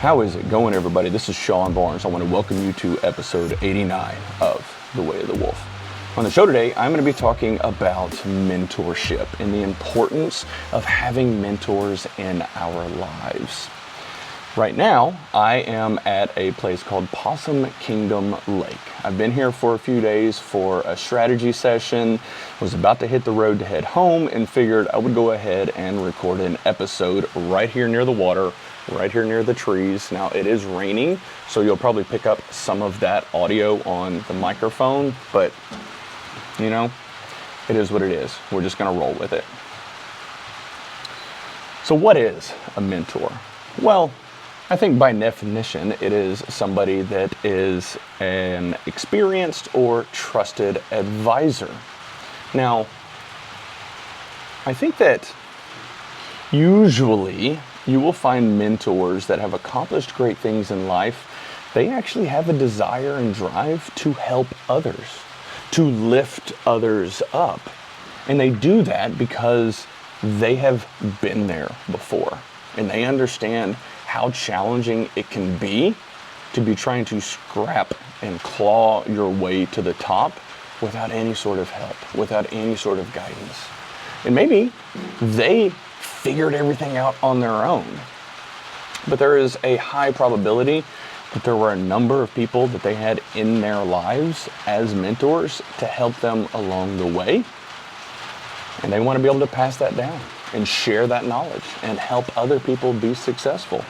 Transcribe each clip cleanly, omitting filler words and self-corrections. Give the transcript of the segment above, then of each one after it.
How is it going, everybody? This is Sean Barnes. I want to welcome you to episode 89 of The Way of the Wolf. On the show today, I'm going to be talking about mentorship and the importance of having mentors in our lives. Right now, I am at a place called Possum Kingdom Lake. I've been here for a few days for a strategy session, was about to hit the road to head home, and figured I would go ahead and record an episode right here near the water, right here near the trees. Now, it is raining, so you'll probably pick up some of that audio on the microphone, but, you know, it is what it is. We're just going to roll with it. So what is a mentor? Well, I think by definition, it is somebody that is an experienced or trusted advisor. Now, I think that usually you will find mentors that have accomplished great things in life. They actually have a desire and drive to help others, to lift others up. And they do that because they have been there before and they understand how challenging it can be to be trying to scrap and claw your way to the top without any sort of help, without any sort of guidance. And maybe they figured everything out on their own, but there is a high probability that there were a number of people that they had in their lives as mentors to help them along the way. And they want to be able to pass that down and share that knowledge and help other people be successful.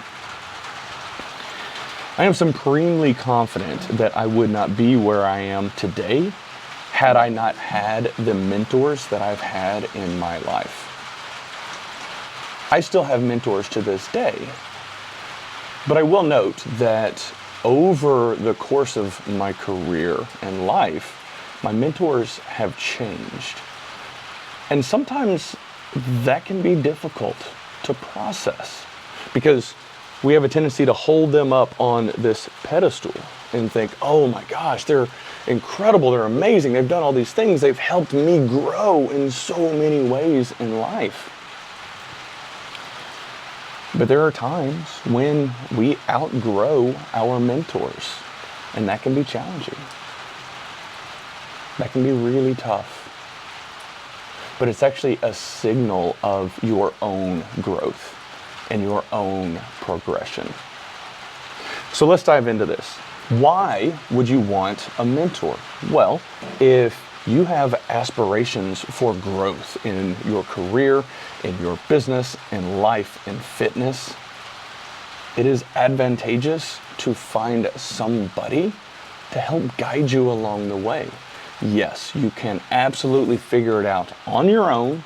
I am supremely confident that I would not be where I am today had I not had the mentors that I've had in my life. I still have mentors to this day, but I will note that over the course of my career and life, my mentors have changed. And sometimes that can be difficult to process because we have a tendency to hold them up on this pedestal and think, oh my gosh, they're incredible, they're amazing, they've done all these things, they've helped me grow in so many ways in life. But there are times when we outgrow our mentors, and that can be challenging. That can be really tough. But it's actually a signal of your own growth and your own progression. So let's dive into this. Why would you want a mentor? Well, if you have aspirations for growth in your career, in your business, in life, in fitness, it is advantageous to find somebody to help guide you along the way. Yes, you can absolutely figure it out on your own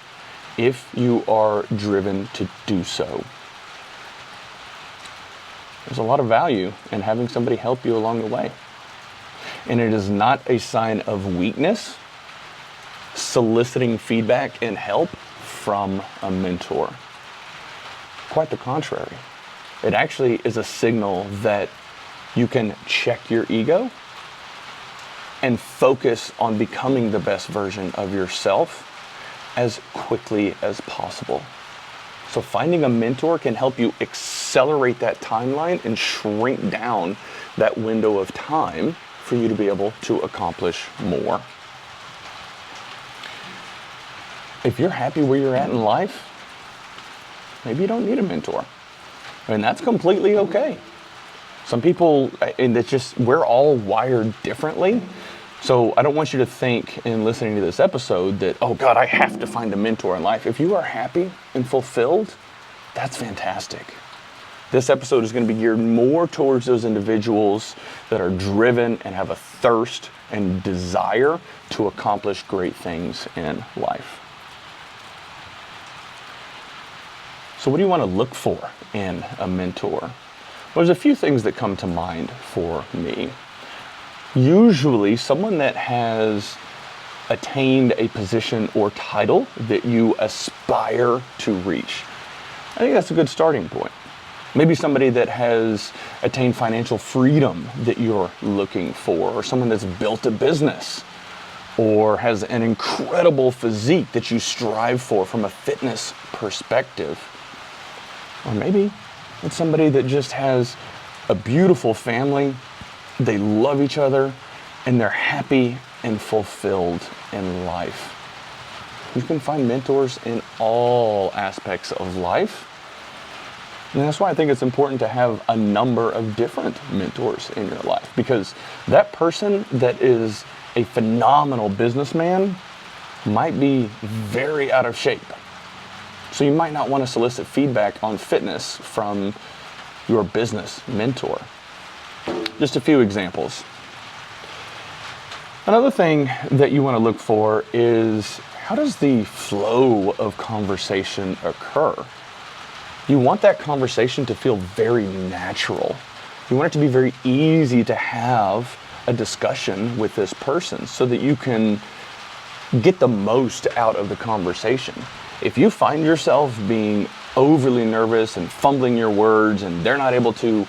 if you are driven to do so. There's a lot of value in having somebody help you along the way. And it is not a sign of weakness soliciting feedback and help from a mentor. Quite the contrary. It actually is a signal that you can check your ego and focus on becoming the best version of yourself as quickly as possible. So finding a mentor can help you accelerate that timeline and shrink down that window of time for you to be able to accomplish more. If you're happy where you're at in life, maybe you don't need a mentor. And that's completely okay. Some people, and it's just, we're all wired differently. So I don't want you to think in listening to this episode that, oh God, I have to find a mentor in life. If you are happy and fulfilled, that's fantastic. This episode is going to be geared more towards those individuals that are driven and have a thirst and desire to accomplish great things in life. So what do you want to look for in a mentor? Well, there's a few things that come to mind for me. Usually someone that has attained a position or title that you aspire to reach. I think that's a good starting point. Maybe somebody that has attained financial freedom that you're looking for, or someone that's built a business, or has an incredible physique that you strive for from a fitness perspective. Or maybe it's somebody that just has a beautiful family, they love each other, and they're happy and fulfilled in life. You can find mentors in all aspects of life. And that's why I think it's important to have a number of different mentors in your life, because that person that is a phenomenal businessman might be very out of shape. So you might not want to solicit feedback on fitness from your business mentor. Just a few examples. Another thing that you want to look for is, how does the flow of conversation occur? You want that conversation to feel very natural. You want it to be very easy to have a discussion with this person so that you can get the most out of the conversation. If you find yourself being overly nervous and fumbling your words and they're not able to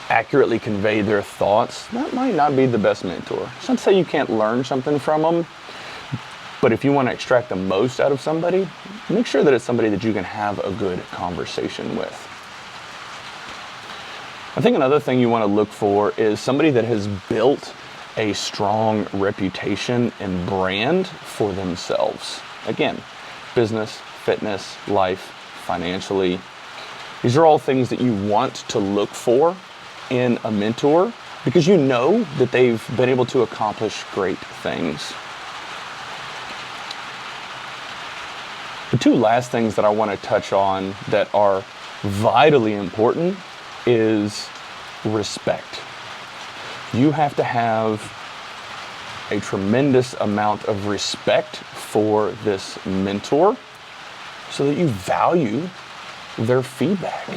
accurately convey their thoughts, that might not be the best mentor. It's not to say you can't learn something from them, but if you want to extract the most out of somebody, make sure that it's somebody that you can have a good conversation with. I think another thing you want to look for is somebody that has built a strong reputation and brand for themselves. Again, business, fitness, life, financially. These are all things that you want to look for in a mentor because you know that they've been able to accomplish great things. The two last things that I want to touch on that are vitally important is respect. You have to have a tremendous amount of respect for this mentor so that you value their feedback,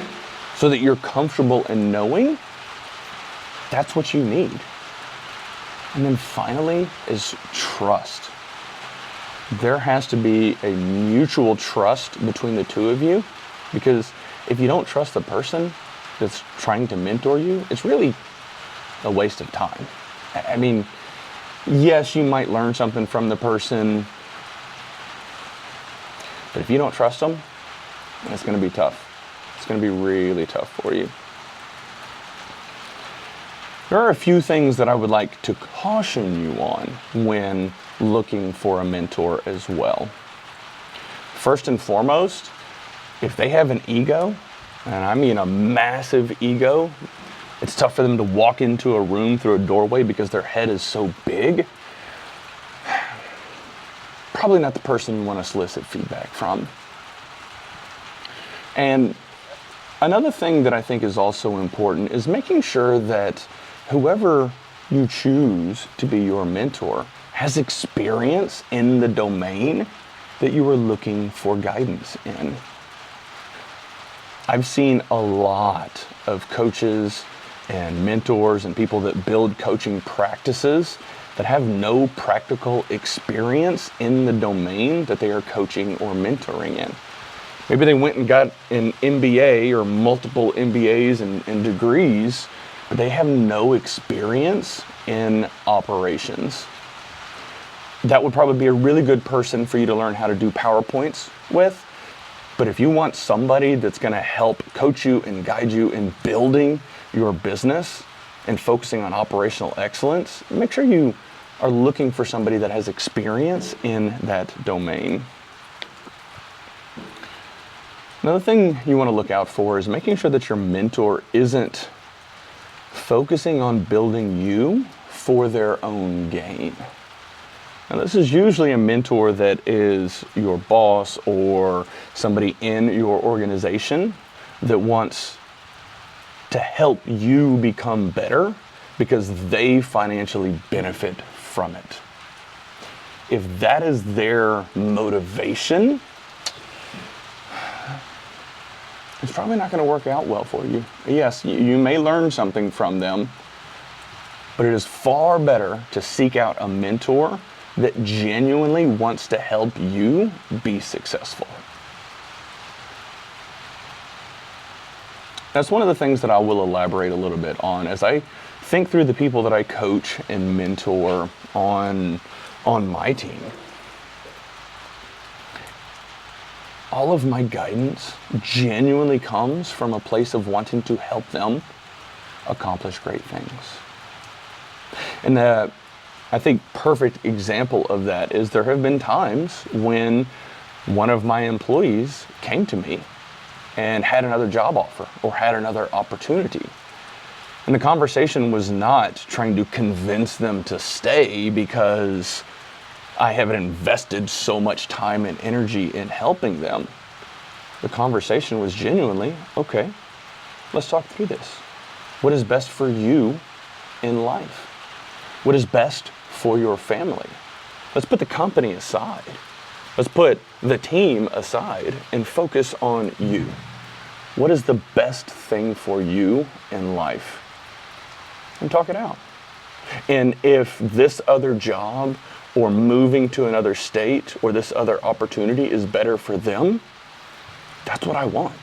so that you're comfortable in knowing that's what you need. And then finally is trust. There has to be a mutual trust between the two of you, because if you don't trust the person that's trying to mentor you, it's really a waste of time. I mean, yes, you might learn something from the person, but if you don't trust them, it's going to be tough. It's going to be really tough for you. There are a few things that I would like to caution you on when looking for a mentor as well. First and foremost, if they have an ego, and I mean a massive ego, it's tough for them to walk into a room through a doorway because their head is so big. Probably not the person you want to solicit feedback from. And another thing that I think is also important is making sure that whoever you choose to be your mentor has experience in the domain that you are looking for guidance in. I've seen a lot of coaches and mentors and people that build coaching practices that have no practical experience in the domain that they are coaching or mentoring in. Maybe they went and got an MBA or multiple MBAs and degrees, but they have no experience in operations. That would probably be a really good person for you to learn how to do PowerPoints with. But if you want somebody that's going to help coach you and guide you in building your business and focusing on operational excellence, make sure you are looking for somebody that has experience in that domain. Another thing you want to look out for is making sure that your mentor isn't focusing on building you for their own gain. Now, this is usually a mentor that is your boss or somebody in your organization that wants to help you become better because they financially benefit from it. If that is their motivation, it's probably not going to work out well for you. Yes, you may learn something from them, but it is far better to seek out a mentor that genuinely wants to help you be successful. That's one of the things that I will elaborate a little bit on as I think through the people that I coach and mentor on my team. All of my guidance genuinely comes from a place of wanting to help them accomplish great things. And I think perfect example of that is there have been times when one of my employees came to me and had another job offer or had another opportunity. And the conversation was not trying to convince them to stay because I haven't invested so much time and energy in helping them. The conversation was genuinely, okay, let's talk through this. What is best for you in life? What is best for your family? Let's put the company aside. Let's put the team aside and focus on you. What is the best thing for you in life? And talk it out. And if this other job or moving to another state or this other opportunity is better for them, that's what I want.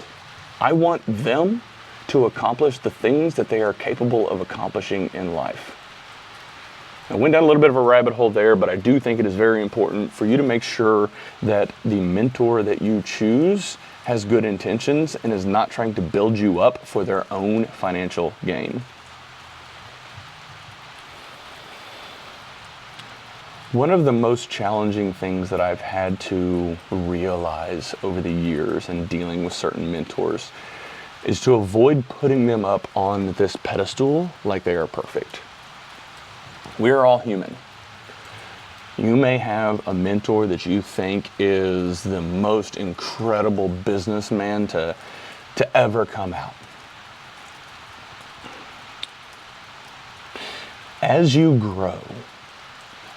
I want them to accomplish the things that they are capable of accomplishing in life. I went down a little bit of a rabbit hole there, but I do think it is very important for you to make sure that the mentor that you choose has good intentions and is not trying to build you up for their own financial gain. One of the most challenging things that I've had to realize over the years in dealing with certain mentors is to avoid putting them up on this pedestal like they are perfect. We are all human. You may have a mentor that you think is the most incredible businessman to ever come out. As you grow,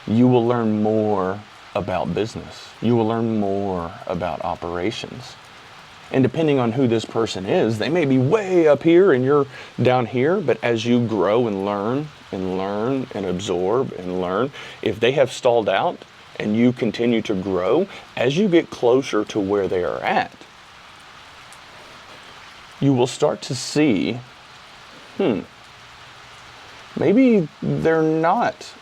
you will learn more about business. You will learn more about operations. And depending on who this person is, they may be way up here and you're down here, but as you grow and learn and absorb and learn, if they have stalled out and you continue to grow, as you get closer to where they are at, you will start to see, maybe they're not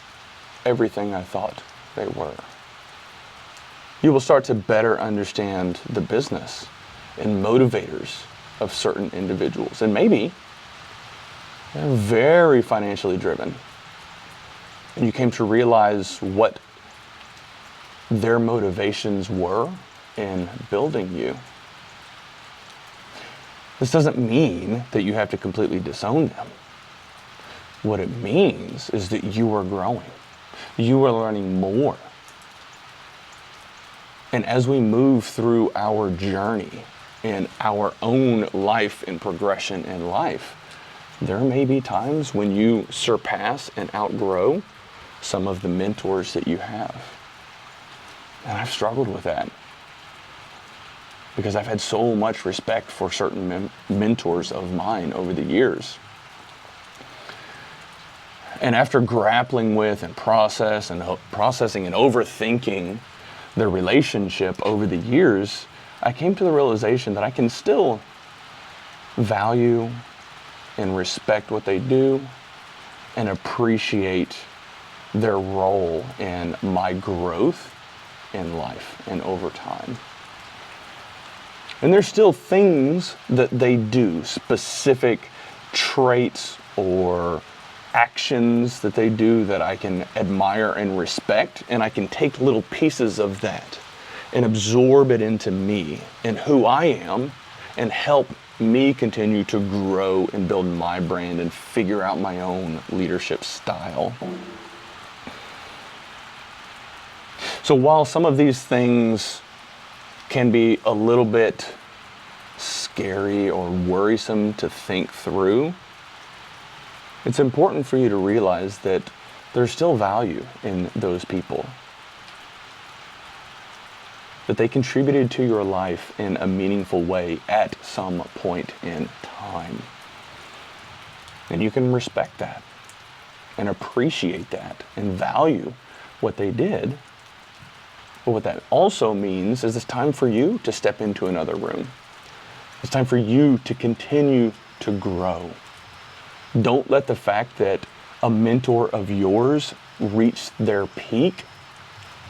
everything I thought they were. You will start to better understand the business and motivators of certain individuals. And maybe they're very financially driven. And you came to realize what their motivations were in building you. This doesn't mean that you have to completely disown them. What it means is that you are growing. You are learning more. And as we move through our journey in our own life and progression in life, there may be times when you surpass and outgrow some of the mentors that you have. And I've struggled with that because I've had so much respect for certain mentors of mine over the years. And after grappling with and processing and overthinking their relationship over the years, I came to the realization that I can still value and respect what they do and appreciate their role in my growth in life and over time. And there's still things that they do, specific traits or actions that they do that I can admire and respect, and I can take little pieces of that and absorb it into me and who I am and help me continue to grow and build my brand and figure out my own leadership style. So while some of these things can be a little bit scary or worrisome to think through, it's important for you to realize that there's still value in those people. That they contributed to your life in a meaningful way at some point in time. And you can respect that and appreciate that and value what they did. But what that also means is it's time for you to step into another room. It's time for you to continue to grow. Don't let the fact that a mentor of yours reached their peak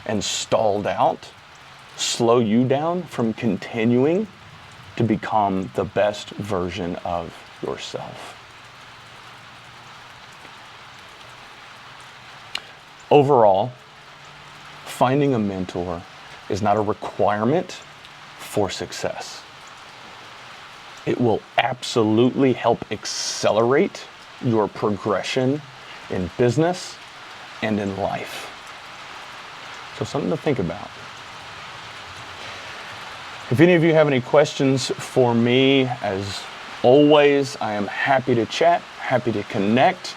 and stalled out slow you down from continuing to become the best version of yourself. Overall, finding a mentor is not a requirement for success. It will absolutely help accelerate your progression in business and in life. So something to think about. If any of you have any questions for me, as always, I am happy to chat, happy to connect.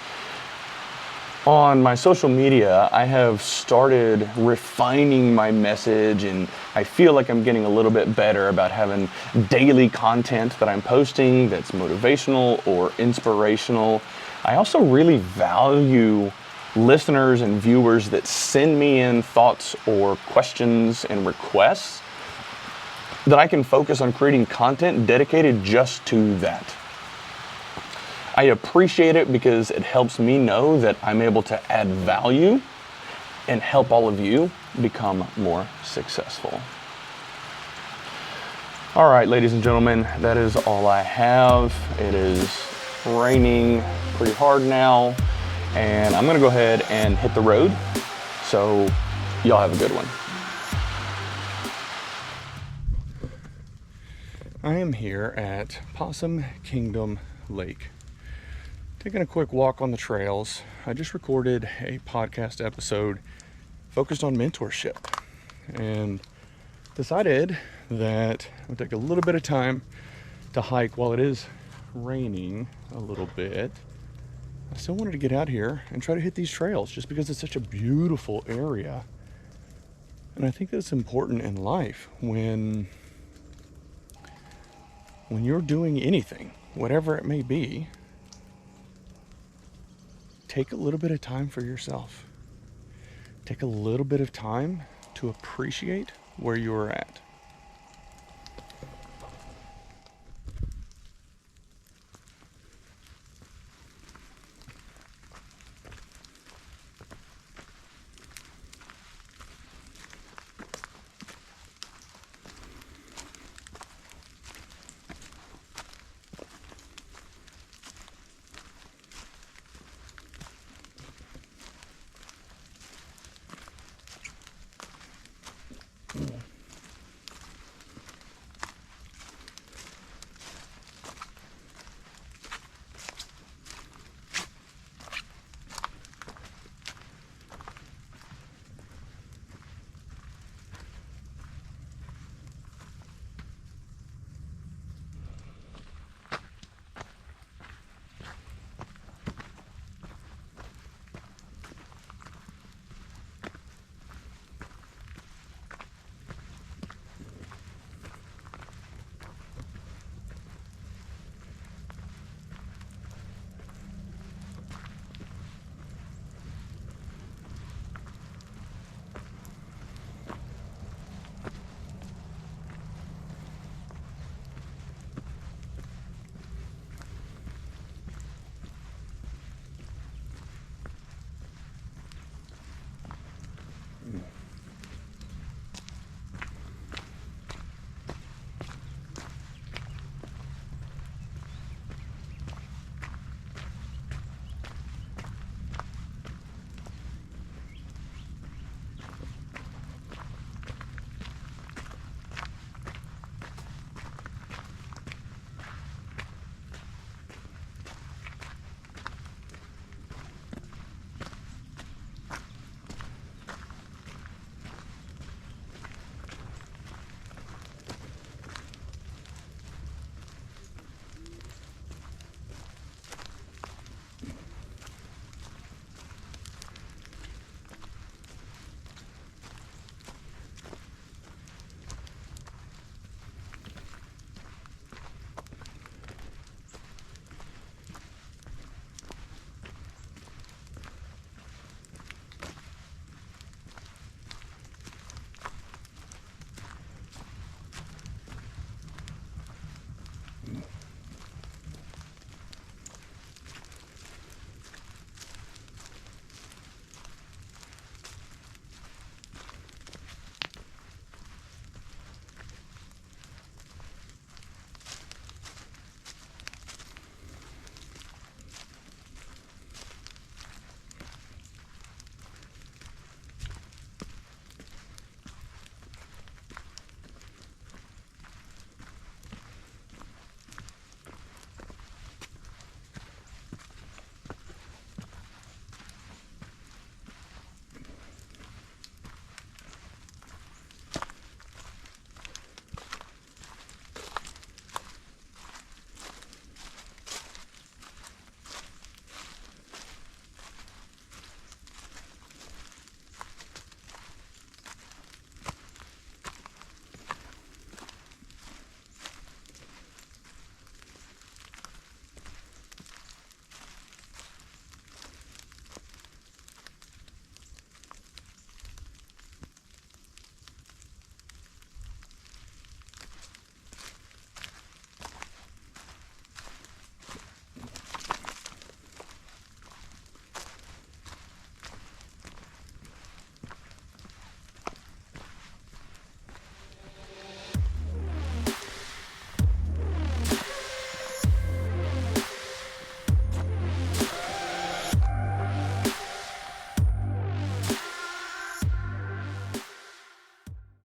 On my social media, I have started refining my message, and I feel like I'm getting a little bit better about having daily content that I'm posting that's motivational or inspirational. I also really value listeners and viewers that send me in thoughts or questions and requests that I can focus on creating content dedicated just to that. I appreciate it because it helps me know that I'm able to add value and help all of you become more successful. All right, ladies and gentlemen, that is all I have. It is raining pretty hard now, and I'm gonna go ahead and hit the road. So y'all have a good one. I am here at Possum Kingdom Lake. Taking a quick walk on the trails. I just recorded a podcast episode focused on mentorship and decided that it would take a little bit of time to hike while it is raining a little bit. I still wanted to get out here and try to hit these trails just because it's such a beautiful area. And I think that it's important in life when you're doing anything, whatever it may be, take a little bit of time for yourself. Take a little bit of time to appreciate where you're at.